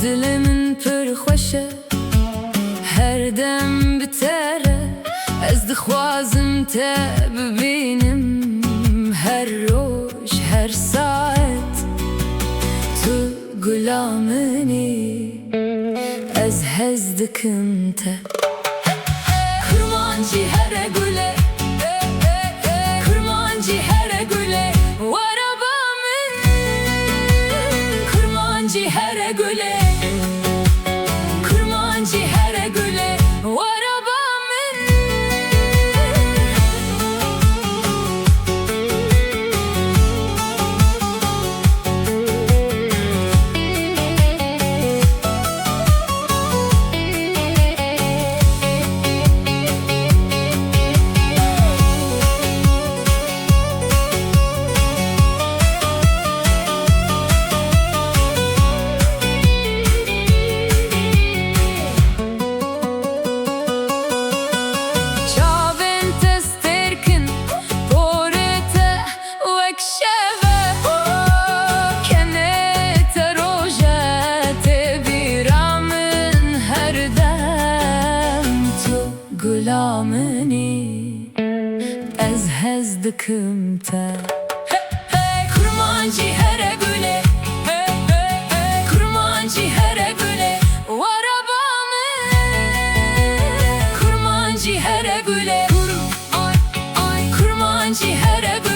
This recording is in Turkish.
دلمن پر خوشه هر دم بتره از دخوازم تا ببینم هر روز هر ساعت تو غلامنی از هز دکم تا kurmancı her güle kurmancı her güle arabamın kurmancı her güle kurmancı her güle arabamın غلامنی از هز دکم تا kurmancı her güle kurmancı her güle arabamın kurmancı her güle kurmancı her güle